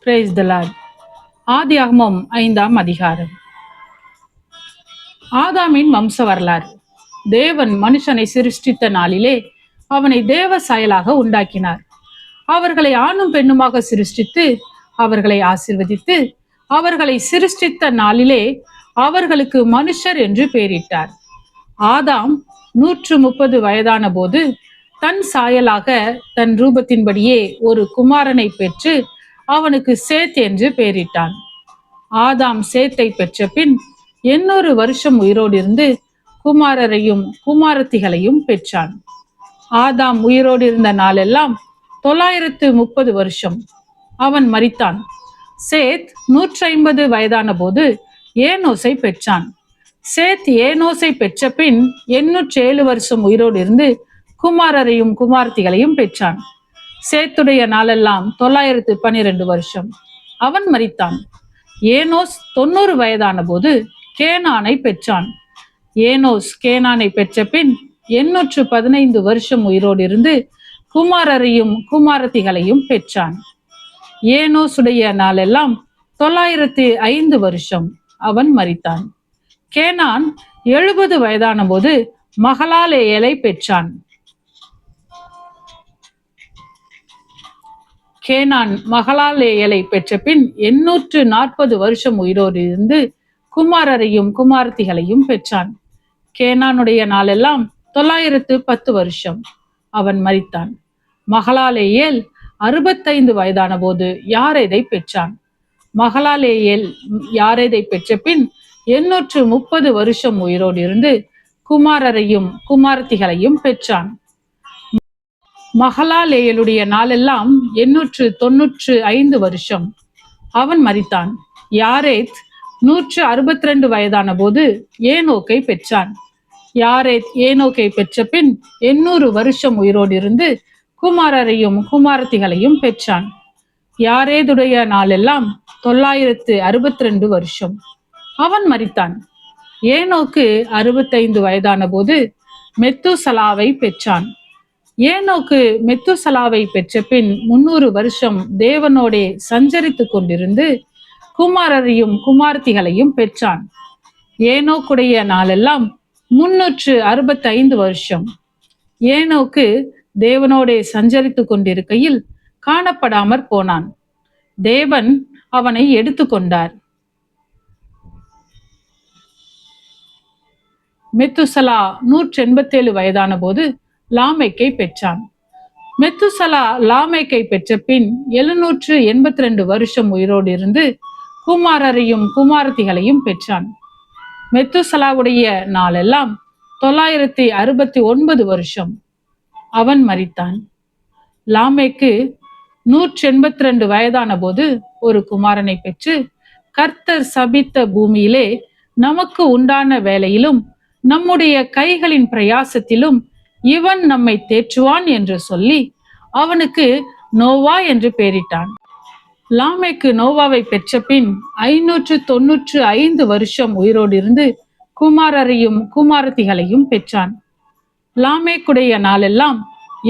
Praise the Lord. ஆதியாகமம் 5ஆம் அதிகாரம். ஆதாமின் வம்ச வரலாறு. தேவன் மனுஷனை சிருஷ்டித்த நாளிலே அவனை தேவ சாயலாக உண்டாக்கினார். அவர்களை ஆணும் பெண்ணுமாக சிருஷ்டித்து அவர்களை ஆசீர்வதித்து அவர்களை சிருஷ்டித்த நாளிலே அவர்களுக்கு மனுஷர் என்று பெயரிட்டார். ஆதாம் 130 வயதான போது தன் சாயலாக தன் ரூபத்தின்படியே ஒரு குமாரனை பெற்று அவனுக்கு சேத் என்று பெயரிட்டான். ஆதாம் சேத்தை பெற்ற பின் 800 வருஷம் உயிரோடு இருந்து குமாரரையும் குமாரத்திகளையும் பெற்றான். ஆதாம் உயிரோடு இருந்த நாளெல்லாம் 930 வருஷம். அவன் மரித்தான். சேத் 150 வயதான போது ஏனோசை பெற்றான். சேத் ஏனோசை பெற்ற பின் 807 வருஷம் உயிரோடு இருந்து குமாரரையும் குமாரத்திகளையும் பெற்றான். சேத்துடைய நாளெல்லாம் 912 வருஷம். அவன் மரித்தான். ஏனோஸ் 90 வயதான போது கேனானை பெற்றான். ஏனோஸ் கேனானை பெற்ற பின் 815 வருஷம் உயிரோடு இருந்து குமாரரையும் குமாரத்திகளையும் பெற்றான். ஏனோசுடைய நாளெல்லாம் 905 வருஷம். அவன் மரித்தான். கேனான் 70 வயதான போது மகலாலேயலை பெற்றான். கேனான் மகலாலேயலை பெற்ற பின் 840 வருஷம் உயிரோடு இருந்து குமாரரையும் குமாரத்திகளையும் பெற்றான். கேனானுடைய நாளெல்லாம் 910 வருஷம். அவன் மரித்தான். மகலாலேயேல் 65 வயதான போது யாரேதை பெற்றான். மகலாலேயேல் யாரேதை பெற்ற பின் 830 வருஷம் உயிரோடு இருந்து குமாரரையும் குமாரத்திகளையும் பெற்றான். மகலாலேயலுடைய நாளெல்லாம் 895 வருஷம். அவன் மரித்தான். யாரேத் 162 வயதான போது ஏனோக்கை பெற்றான். யாரேத் ஏனோக்கை பெற்ற பின் 800 வருஷம் உயிரோடு இருந்து குமாரரையும் குமாரத்திகளையும் பெற்றான். யாரேதுடைய நாளெல்லாம் 962 வருஷம். அவன் மரித்தான். ஏனோக்கு 65 வயதான போது மெத்துசலாவை பெற்றான். ஏனோக்கு மெத்துசலாவை பெற்ற பின் 300 வருஷம் தேவனோடே சஞ்சரித்து கொண்டிருந்து குமாரரையும் குமாரத்திகளையும் பெற்றான். ஏனோக்குடைய நாளெல்லாம் 365 வருஷம். ஏனோக்கு தேவனோடே சஞ்சரித்து கொண்டிருக்கையில் காணப்படாமற் போனான். தேவன் அவனை எடுத்துக்கொண்டார். மெத்துசலா 187 வயதான போது லாமேக்கை பெற்றான். மெத்துசலா லாமேக்கை பெற்ற பின் 782 வருஷம் உயிரோடு இருந்து குமாரரையும் குமாரத்திகளையும் பெற்றான். மெத்துசலாவுடைய நாளெல்லாம் 969 வருஷம். அவன் மரித்தான். லாமேக்கு 182 வயதான போது ஒரு குமாரனை பெற்று கர்த்தர் சபித்த பூமியிலே நமக்கு உண்டான வேலையிலும் நம்முடைய கைகளின் பிரயாசத்திலும் இவன் நம்மை தேற்றுவான் என்று சொல்லி அவனுக்கு நோவா என்று பெயரிட்டான். லாமேக்கு நோவாவை பெற்ற பின் 595 வருஷம் உயிரோடு இருந்து குமாரரையும் குமாரத்திகளையும் பெற்றான். லாமேக்குடைய நாளெல்லாம்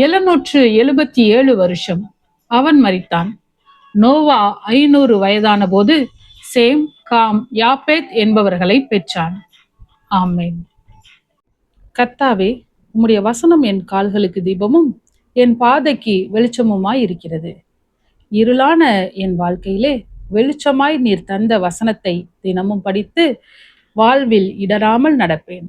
777 வருஷம். அவன் மரித்தான். நோவா 500 வயதான போது சேம், காம், யாப்பேத் என்பவர்களை பெற்றான். ஆமென். கர்த்தாவே, உம்முடைய வசனம் என் கால்களுக்கு தீபமும் என் பாதைக்கு வெளிச்சமுமாய் இருக்கிறது. இருளான என் வாழ்க்கையிலே வெளிச்சமாய் நீர் தந்த வசனத்தை தினமும் படித்து வாழ்வில் இடராமல் நடப்பேன்.